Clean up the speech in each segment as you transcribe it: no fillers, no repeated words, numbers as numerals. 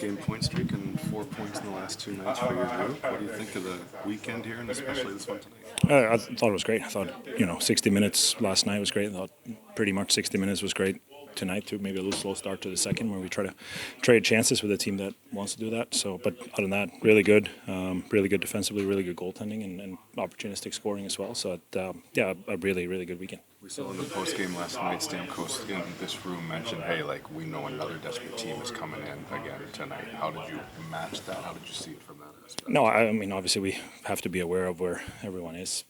6-game point streak and 4 points in the last 2 nights for your group. What do you think of the weekend here, and especially this one tonight? I thought it was great. I thought 60 minutes last night was great. I thought pretty much 60 minutes was great tonight too. Maybe a little slow start to the second where we try to trade chances with a team that wants to do that. So, but other than that, really good defensively, really good goaltending, and opportunistic scoring as well. So, a really good weekend. We saw in the postgame last night, Stamkos in this room mentioned, hey, like, we know another desperate team is coming in again tonight. How did you match that? How did you see it from that aspect? No, I mean, obviously we have to be aware of where everyone is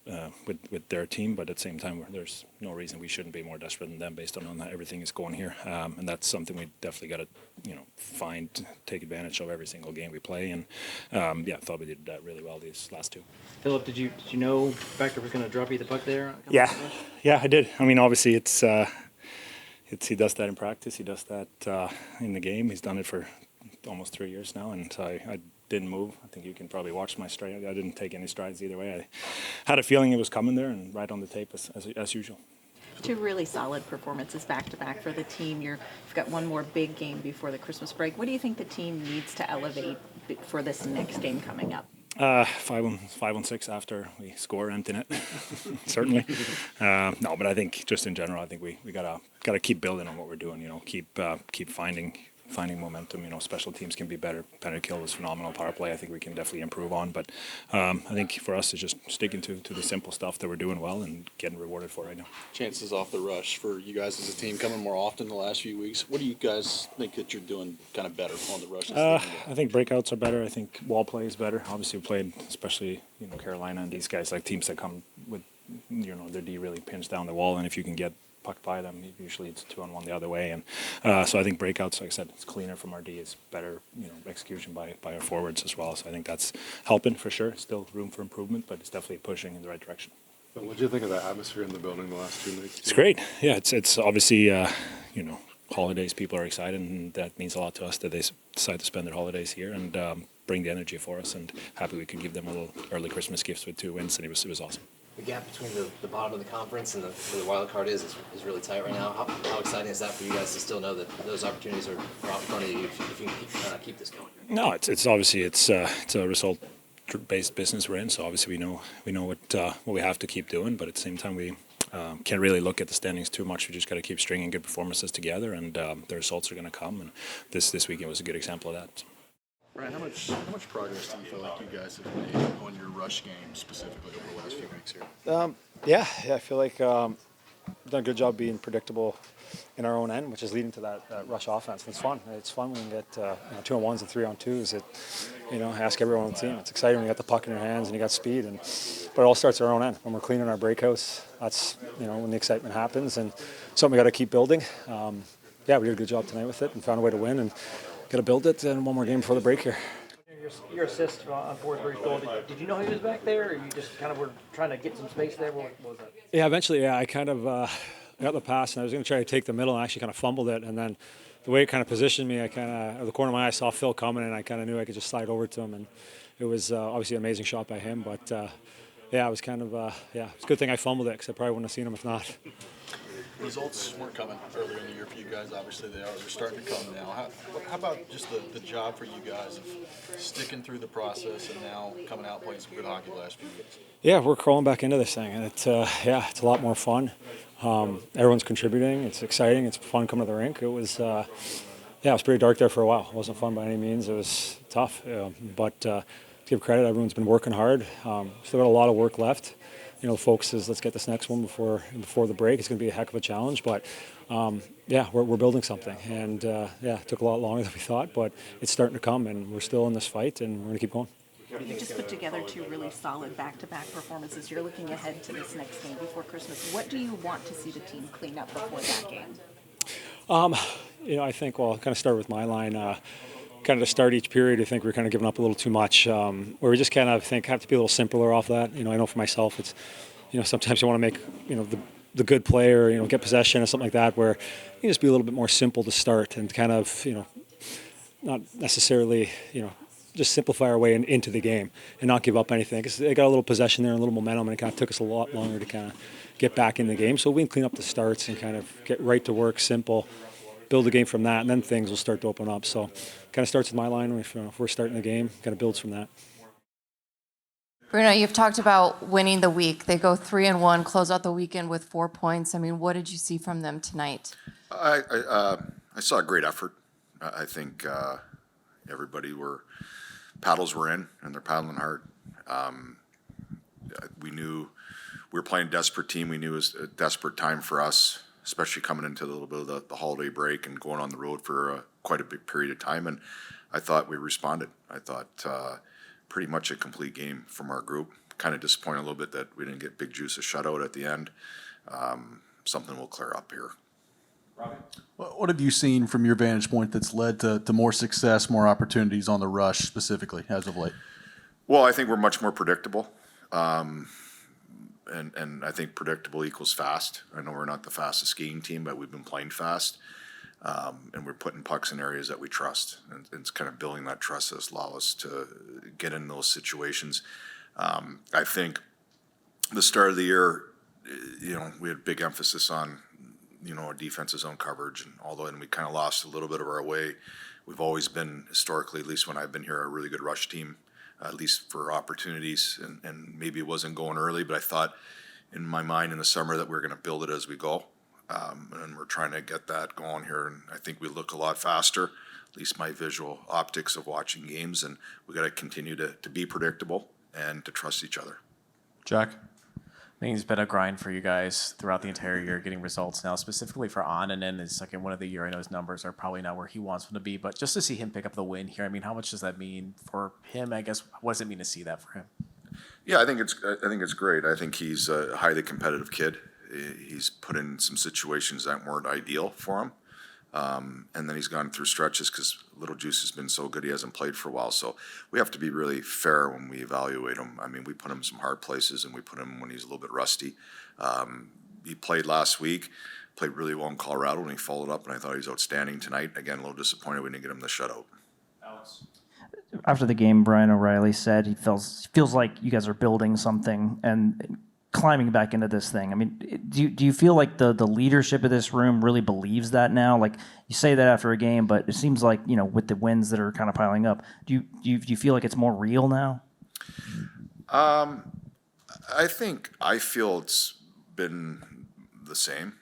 with their team, but at the same time, there's no reason we shouldn't be more desperate than them based on how everything is going here. And that's something we definitely got to, take advantage of every single game we play. And, I thought we did that really well these last two. Philip, did you know Factor was going to drop you the puck there? Yeah, I did. I mean, obviously he does that in practice. He does that in the game. He's done it for almost 3 years now, and so I didn't move. I think you can probably watch my stride. I didn't take any strides either way. I had a feeling it was coming there, and right on the tape as usual. Two really solid performances back-to-back for the team. You've got one more big game before the Christmas break. What do you think the team needs to elevate for this next game coming up? 5-1-6 after we score empty net, certainly. No, but I think just in general, I think we gotta keep building on what we're doing. Keep finding momentum. Special teams can be better. Penalty kill was phenomenal. Power play, I think we can definitely improve on. But I think for us, it's just sticking to the simple stuff that we're doing well and getting rewarded for right now. Chances off the rush for you guys as a team coming more often the last few weeks. What do you guys think that you're doing kind of better on the rush? I think breakouts are better. I think wall play is better. Obviously, we played, especially Carolina and these guys, like teams that come with their D really pins down the wall, and if you can get puck by them, usually it's 2-on-1 the other way, and so I think breakouts, like I said, it's cleaner from our D, it's better execution by our forwards as well. So I think that's helping for sure. Still room for improvement, but it's definitely pushing in the right direction. What did you think of the atmosphere in the building the last 2 nights? It's great. Yeah, it's obviously holidays. People are excited, and that means a lot to us that they decide to spend their holidays here and bring the energy for us. And happy we could give them a little early Christmas gifts with 2 wins, and it was awesome. The gap between the bottom of the conference and where the wild card is really tight right now. How exciting is that for you guys to still know that those opportunities are out in front of you if you can keep this going? No, it's obviously it's a result-based business we're in. So obviously we know what we have to keep doing, but at the same time we can't really look at the standings too much. We just got to keep stringing good performances together, and the results are going to come. And this weekend was a good example of that. Brian, how much progress do you feel like you guys have made on your rush game specifically over the last few weeks here? I feel like we've done a good job being predictable in our own end, which is leading to that rush offense. And it's fun. It's fun when you get 2-on-1s and 3-on-2s. Ask everyone on the team. It's exciting when you got the puck in your hands and you got speed. But it all starts at our own end. When we're cleaning our breakouts, that's when the excitement happens, and something we got to keep building. We did a good job tonight with it and found a way to win, and got to build it, and one more game before the break here. Your assist on Forsberg's goal, did you know he was back there, or you just kind of were trying to get some space there? What was that? Yeah, eventually, I kind of got the pass, and I was going to try to take the middle, and actually kind of fumbled it. And then the way it kind of positioned me, I kind of, out of the corner of my eye, saw Phil coming, and I kind of knew I could just slide over to him. And it was obviously an amazing shot by him. But, it was kind of, it's a good thing I fumbled it, because I probably wouldn't have seen him if not. Results weren't coming earlier in the year for you guys. Obviously, they're starting to come now. How about just the job for you guys of sticking through the process and now coming out playing some good hockey the last few weeks? Yeah, we're crawling back into this thing, and it's a lot more fun. Everyone's contributing. It's exciting. It's fun coming to the rink. It was it was pretty dark there for a while. It wasn't fun by any means. It was tough, but to give credit, everyone's been working hard. Still got a lot of work left. The focus is let's get this next one before the break. It's going to be a heck of a challenge, but we're building something, and it took a lot longer than we thought, but it's starting to come, and we're still in this fight, and we're going to keep going. You just put together 2 really solid back-to-back performances. You're looking ahead to this next game before Christmas. What do you want to see the team clean up before that game? I think, I'll kind of start with my line. Kind of to start each period, I think we're kind of giving up a little too much. Where we just kind of have to be a little simpler off that. I know for myself, it's, sometimes you want to make, the good play or, get possession or something like that, where you just be a little bit more simple to start and kind of, not necessarily, just simplify our way into the game and not give up anything. Because they got a little possession there and a little momentum, and it kind of took us a lot longer to kind of get back in the game. So we can clean up the starts and kind of get right to work, simple, build the game from that, and then things will start to open up. So kind of starts with my line. If we're starting the game, kind of builds from that. Bruno, you've talked about winning the week. They go 3-1, close out the weekend with 4 points. I mean, what did you see from them tonight? I saw a great effort. I think paddles were in, and they're paddling hard. We knew we were playing a desperate team. We knew it was a desperate time for us, especially coming into a little bit of the holiday break and going on the road for quite a big period of time. And I thought we responded. I thought pretty much a complete game from our group. Kind of disappointed a little bit that we didn't get Big Juice a shutout at the end. Something will clear up here. What have you seen from your vantage point that's led to more success, more opportunities on the rush specifically as of late? Well, I think we're much more predictable. And I think predictable equals fast. I know we're not the fastest skiing team, but we've been playing fast. And we're putting pucks in areas that we trust. And it's kind of building that trust that's allowed us to get in those situations. I think the start of the year, we had big emphasis on, our defensive zone coverage and although, and we kind of lost a little bit of our way. We've always been historically, at least when I've been here, a really good rush team, at least for opportunities. And maybe it wasn't going early, but I thought in my mind in the summer that we were going to build it as we go. And we're trying to get that going here. And I think we look a lot faster, at least my visual optics of watching games. And we got to continue to be predictable and to trust each other. Jack? I think it's been a grind for you guys throughout the entire year, getting results now, specifically for Annunen. His second win of the year. I know his numbers are probably not where he wants them to be, but just to see him pick up the win here, I mean, how much does that mean for him? I guess, what does it mean to see that for him? Yeah, I think it's great. I think he's a highly competitive kid. He's put in some situations that weren't ideal for him. And then he's gone through stretches because Little Juice has been so good he hasn't played for a while. So we have to be really fair when we evaluate him. I mean, we put him in some hard places and we put him when he's a little bit rusty. He played last week, played really well in Colorado, and he followed up, and I thought he was outstanding tonight. Again, a little disappointed we didn't get him the shutout. Alex? After the game, Brian O'Reilly said he feels like you guys are building something and climbing back into this thing. I mean, do you feel like the leadership of this room really believes that now? Like, you say that after a game, but it seems like, with the wins that are kind of piling up, do you feel like it's more real now? I feel it's been the same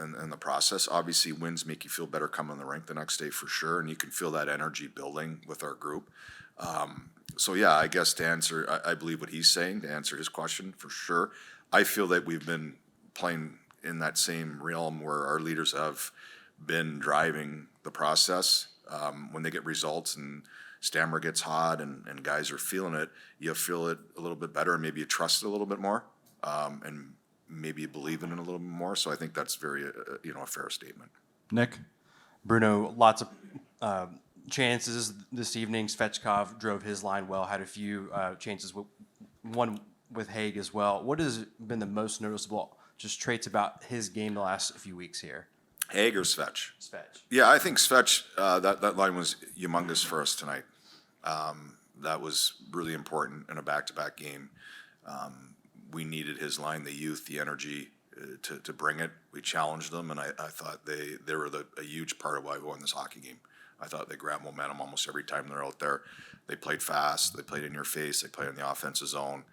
in the process. Obviously, wins make you feel better coming in the rink the next day for sure, and you can feel that energy building with our group. So yeah, I guess to answer, I believe what he's saying, to answer his question for sure. I feel that we've been playing in that same realm where our leaders have been driving the process. When they get results and Stammer gets hot and guys are feeling it, you feel it a little bit better and maybe you trust it a little bit more and maybe you believe in it a little bit more. So I think that's very, a fair statement. Nick? Bruno, lots of chances this evening. Svechkov drove his line well, had a few chances, one with Haig as well. What has been the most noticeable just traits about his game the last few weeks here? Haig or Svech? Svech. Yeah, I think Svech, that line was humongous for us tonight. That was really important in a back-to-back game. We needed his line, the youth, the energy to bring it. We challenged them, and I thought they were a huge part of why we won this hockey game. I thought they grabbed momentum almost every time they're out there. They played fast. They played in your face. They played in the offensive zone.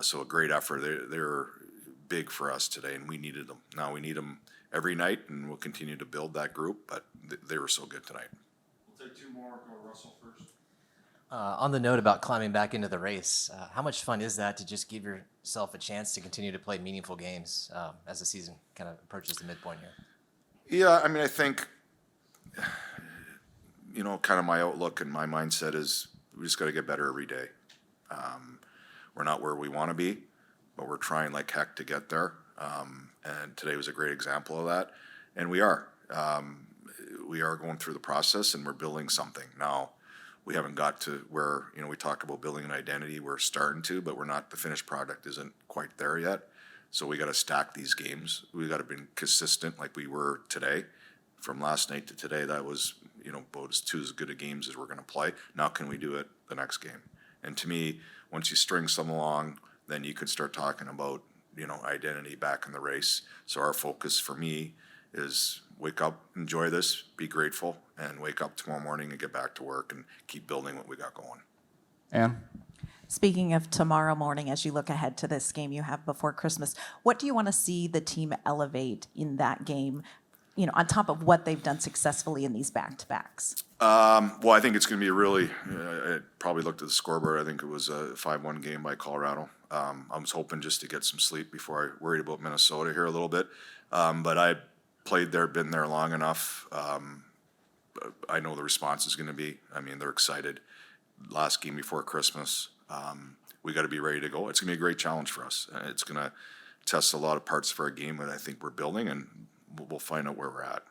So a great effort. They're big for us today, and we needed them. Now we need them every night, and we'll continue to build that group, but they were so good tonight. We'll take two more. Go Russell first. On the note about climbing back into the race, how much fun is that to just give yourself a chance to continue to play meaningful games as the season kind of approaches the midpoint here? Yeah, I mean, I think, kind of my outlook and my mindset is we just got to get better every day. We're not where we want to be, but we're trying like heck to get there. And today was a great example of that. And we are. We are going through the process and we're building something. Now, we haven't got to where, we talk about building an identity. We're starting to, but we're not, the finished product isn't quite there yet. So we got to stack these games. We got to be consistent like we were today. From last night to today, that was, about as good a games as we're going to play. Now can we do it the next game? And to me, once you string some along, then you could start talking about, identity back in the race. So our focus for me is wake up, enjoy this, be grateful, and wake up tomorrow morning and get back to work and keep building what we got going. Ann? Speaking of tomorrow morning, as you look ahead to this game you have before Christmas, what do you want to see the team elevate in that game, on top of what they've done successfully in these back-to-backs? Well, I think it's going to be a really, I probably looked at the scoreboard. I think it was a 5-1 game by Colorado. I was hoping just to get some sleep before I worried about Minnesota here a little bit. But I played there, been there long enough. I know the response is going to be, they're excited. Last game before Christmas. We got to be ready to go. It's going to be a great challenge for us. It's going to test a lot of parts of our game that I think we're building, and we'll find out where we're at.